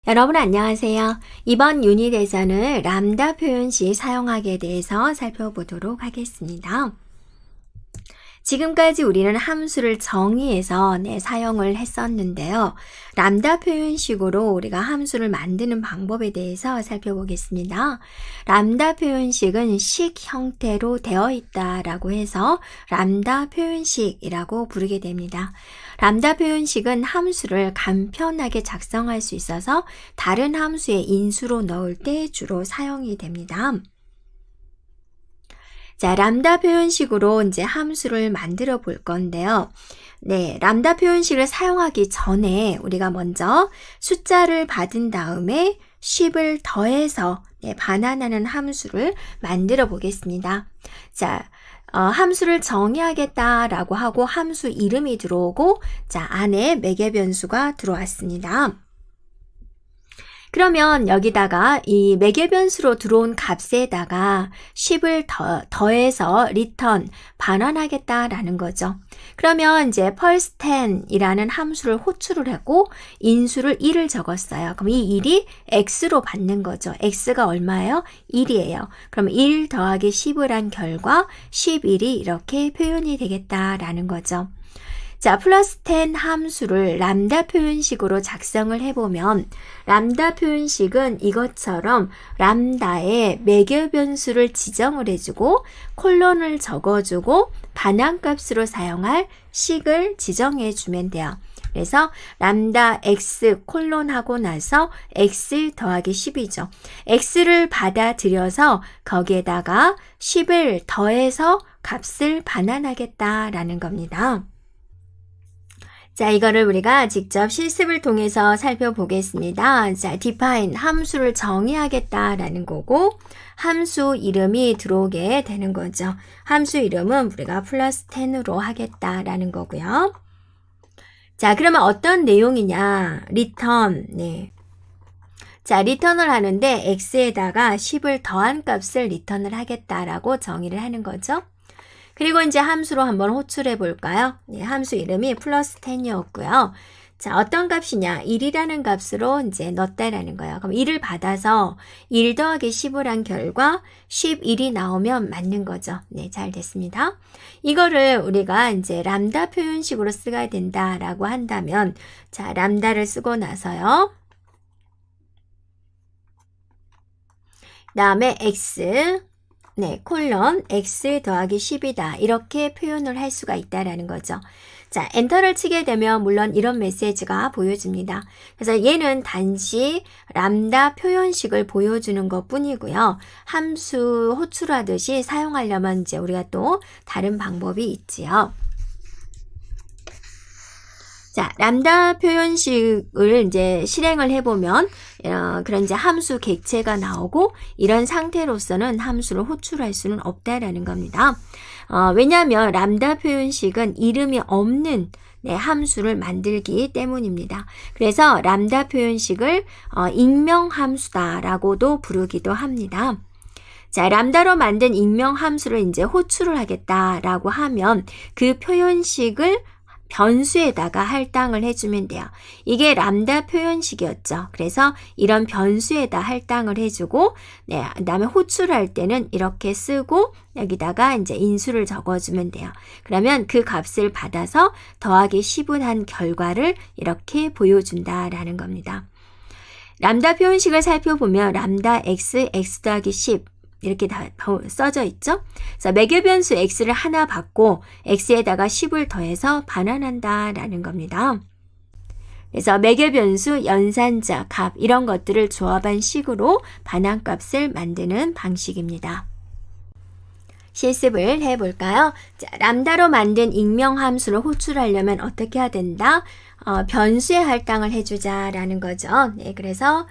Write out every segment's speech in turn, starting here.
여러분 안녕하세요. 이번 유닛에서는 람다 표현식 사용하기에 대해서 살펴보도록 하겠습니다. 지금까지 우리는 함수를 정의해서 사용을 했었는데요. 람다 표현식으로 우리가 함수를 만드는 방법에 대해서 살펴보겠습니다. 람다 표현식은 식 형태로 되어 있다라고 해서 람다 표현식이라고 부르게 됩니다. 람다 표현식은 함수를 간편하게 작성할 수 있어서 다른 함수의 인수로 넣을 때 주로 사용이 됩니다. 자, 람다 표현식으로 이제 함수를 만들어 볼 건데요. 람다 표현식을 사용하기 전에 우리가 먼저 숫자를 받은 다음에 10을 더해서 반환하는 함수를 만들어 보겠습니다. 자, 함수를 정의하겠다라고 하고 함수 이름이 들어오고, 자, 안에 매개 변수가 들어왔습니다. 그러면 여기다가 이 매개 변수로 들어온 값에다가 10을 더해서 return, 반환하겠다라는 거죠. 그러면 이제 first 10이라는 함수를 호출을 하고 인수를 1을 적었어요. 그럼 이 1이 x로 받는 거죠. x가 얼마예요? 1이에요. 그럼 1 더하기 10을 한 결과 11이 이렇게 표현이 되겠다라는 거죠. 자, 플러스 10 함수를 람다 표현식으로 작성을 해보면 람다 표현식은 이것처럼 람다에 매개 변수를 지정을 해주고 콜론을 적어주고 반환값으로 사용할 식을 지정해주면 돼요. 그래서 람다 x 콜론 하고 나서 x 더하기 10이죠. x를 받아들여서 거기에다가 10을 더해서 값을 반환하겠다라는 겁니다. 자, 이거를 우리가 직접 실습을 통해서 살펴보겠습니다. 자, define, 함수를 정의하겠다라는 거고, 함수 이름이 들어오게 되는 거죠. 함수 이름은 우리가 플러스 10으로 하겠다라는 거고요. 자, 그러면 어떤 내용이냐? return, 자, 리턴을 하는데 x에다가 10을 더한 값을 리턴을 하겠다라고 정의를 하는 거죠. 그리고 이제 함수로 한번 호출해 볼까요? 함수 이름이 플러스 10이었고요. 자, 어떤 값이냐? 1이라는 값으로 이제 넣었다라는 거예요. 그럼 1을 받아서 1 더하기 10을 한 결과 11이 나오면 맞는 거죠. 네, 잘 됐습니다. 이거를 우리가 이제 람다 표현식으로 쓰게 된다라고 한다면, 자, 람다를 쓰고 나서요. 다음에 x, 콜론 x 더하기 10이다. 이렇게 표현을 할 수가 있다라는 거죠. 자, 엔터를 치게 되면 물론 이런 메시지가 보여집니다. 그래서 얘는 단지 람다 표현식을 보여주는 것 뿐이고요. 함수 호출하듯이 사용하려면 이제 우리가 또 다른 방법이 있지요. 자, 람다 표현식을 이제 실행을 해보면 그런 이제 함수 객체가 나오고 이런 상태로서는 함수를 호출할 수는 없다라는 겁니다. 왜냐하면 람다 표현식은 이름이 없는 함수를 만들기 때문입니다. 그래서 람다 표현식을 익명 함수다라고도 부르기도 합니다. 자, 람다로 만든 익명 함수를 이제 호출을 하겠다라고 하면 그 표현식을 변수에다가 할당을 해주면 돼요. 이게 람다 표현식이었죠. 그래서 이런 변수에다 할당을 해주고, 그 다음에 호출할 때는 이렇게 쓰고 여기다가 이제 인수를 적어주면 돼요. 그러면 그 값을 받아서 더하기 10을 한 결과를 이렇게 보여준다라는 겁니다. 람다 표현식을 살펴보면 람다 x, x 더하기 10 이렇게 다 써져 있죠. 그래서 매개 변수 x를 하나 받고 x에다가 10을 더해서 반환한다라는 겁니다. 그래서 매개 변수, 연산자, 값 이런 것들을 조합한 식으로 반환값을 만드는 방식입니다. 실습을 해볼까요? 자, 람다로 만든 익명 함수를 호출하려면 어떻게 해야 된다? 변수에 할당을 해주자라는 거죠. 그래서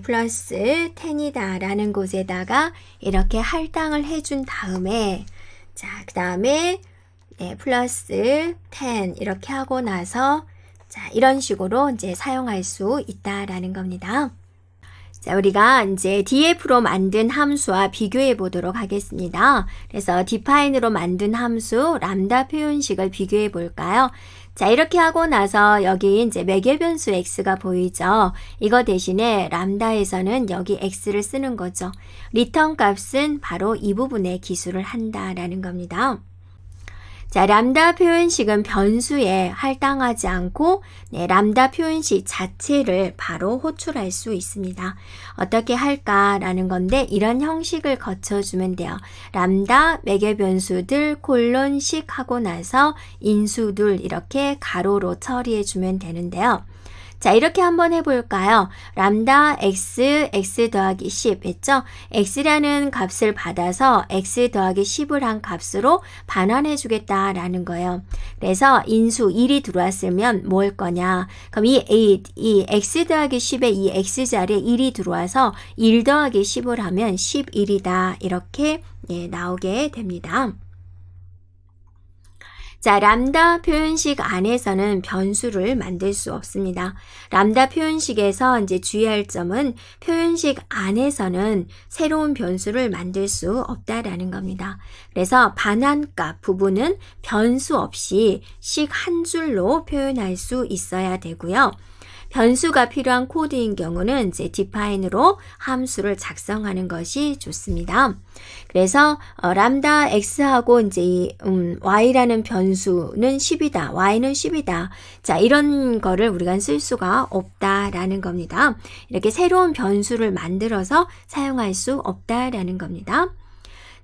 플러스 10이다 라는 곳에다가 이렇게 할당을 해준 다음에, 자, 그 다음에 플러스 10 이렇게 하고 나서, 자, 이런 식으로 이제 사용할 수 있다라는 겁니다. 자, 우리가 이제 df로 만든 함수와 비교해 보도록 하겠습니다. 그래서 define으로 만든 함수 람다 표현식을 비교해 볼까요? 자, 이렇게 하고 나서 여기 이제 매개 변수 x가 보이죠? 이거 대신에 람다에서는 여기 x를 쓰는 거죠. 리턴 값은 바로 이 부분에 기술을 한다라는 겁니다. 자, 람다 표현식은 변수에 할당하지 않고 람다 표현식 자체를 바로 호출할 수 있습니다. 어떻게 할까라는 건데 이런 형식을 거쳐주면 돼요. 람다 매개 변수들 콜론식 하고 나서 인수들 이렇게 가로로 처리해주면 되는데요. 자, 이렇게 한번 해볼까요? 람다 x, x 더하기 10 했죠? x라는 값을 받아서 x 더하기 10을 한 값으로 반환해 주겠다라는 거예요. 그래서 인수 1이 들어왔으면 뭘 거냐? 그럼 이 x 더하기 10에 이 x 자리에 1이 들어와서 1 더하기 10을 하면 11이다. 이렇게 나오게 됩니다. 자, 람다 표현식 안에서는 변수를 만들 수 없습니다. 람다 표현식에서 이제 주의할 점은 표현식 안에서는 새로운 변수를 만들 수 없다라는 겁니다. 그래서 반환값 부분은 변수 없이 식 한 줄로 표현할 수 있어야 되고요. 변수가 필요한 코드인 경우는 이제 define으로 함수를 작성하는 것이 좋습니다. 그래서 람다 x하고 이제 이 y라는 변수는 10이다. y는 10이다. 자, 이런 거를 우리가 쓸 수가 없다라는 겁니다. 이렇게 새로운 변수를 만들어서 사용할 수 없다라는 겁니다.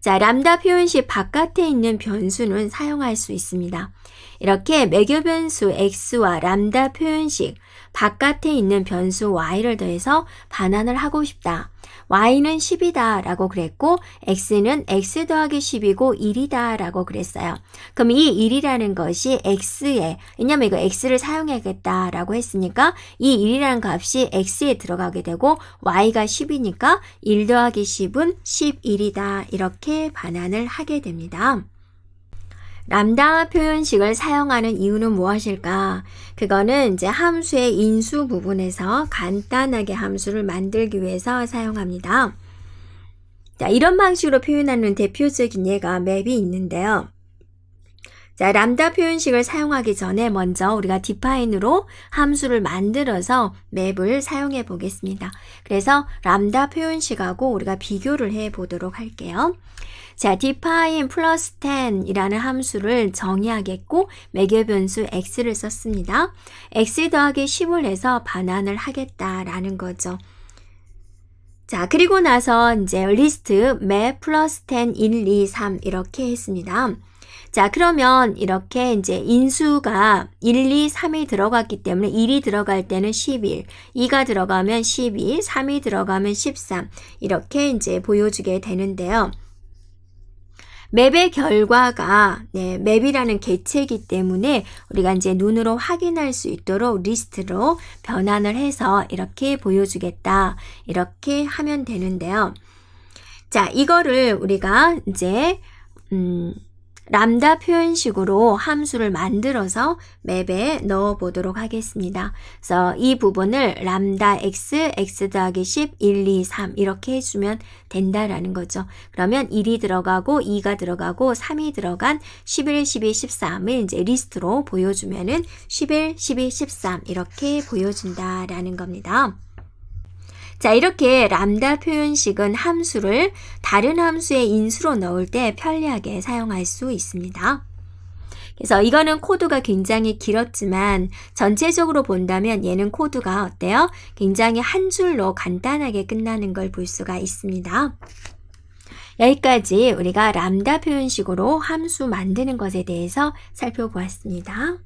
자, 람다 표현식 바깥에 있는 변수는 사용할 수 있습니다. 이렇게 매개 변수 x와 람다 표현식 바깥에 있는 변수 y를 더해서 반환을 하고 싶다. y는 10이다 라고 그랬고 x는 x 더하기 10이고 1이다 라고 그랬어요. 그럼 이 1이라는 것이 x에, 왜냐면 이거 x를 사용해야겠다 라고 했으니까 이 1이라는 값이 x에 들어가게 되고 y가 10이니까 1 더하기 10은 11이다. 이렇게 반환을 하게 됩니다. 람다 표현식을 사용하는 이유는 무엇일까? 그거는 이제 함수의 인수 부분에서 간단하게 함수를 만들기 위해서 사용합니다. 자, 이런 방식으로 표현하는 대표적인 예가 맵이 있는데요. 자, 람다 표현식을 사용하기 전에 먼저 우리가 define으로 함수를 만들어서 맵을 사용해 보겠습니다. 그래서 람다 표현식하고 우리가 비교를 해 보도록 할게요. 자, define 플러스 10이라는 함수를 정의하겠고 매개 변수 x를 썼습니다. x 더하기 10을 해서 반환을 하겠다라는 거죠. 자, 그리고 나서 이제 리스트 map 플러스 10, 1, 2, 3 이렇게 했습니다. 자, 그러면 이렇게 이제 인수가 1, 2, 3이 들어갔기 때문에 1이 들어갈 때는 11, 2가 들어가면 12, 3이 들어가면 13 이렇게 이제 보여주게 되는데요. 맵의 결과가 맵이라는 객체이기 때문에 우리가 이제 눈으로 확인할 수 있도록 리스트로 변환을 해서 이렇게 보여주겠다. 이렇게 하면 되는데요. 자, 이거를 우리가 이제 람다 표현식으로 함수를 만들어서 맵에 넣어 보도록 하겠습니다. 그래서 이 부분을 람다 x, x 더하기 10, 1, 2, 3 이렇게 해주면 된다라는 거죠. 그러면 1이 들어가고 2가 들어가고 3이 들어간 11, 12, 13을 이제 리스트로 보여주면은 11, 12, 13 이렇게 보여준다라는 겁니다. 자, 이렇게 람다 표현식은 함수를 다른 함수의 인수로 넣을 때 편리하게 사용할 수 있습니다. 그래서 이거는 코드가 굉장히 길었지만 전체적으로 본다면 얘는 코드가 어때요? 굉장히 한 줄로 간단하게 끝나는 걸 볼 수가 있습니다. 여기까지 우리가 람다 표현식으로 함수 만드는 것에 대해서 살펴보았습니다.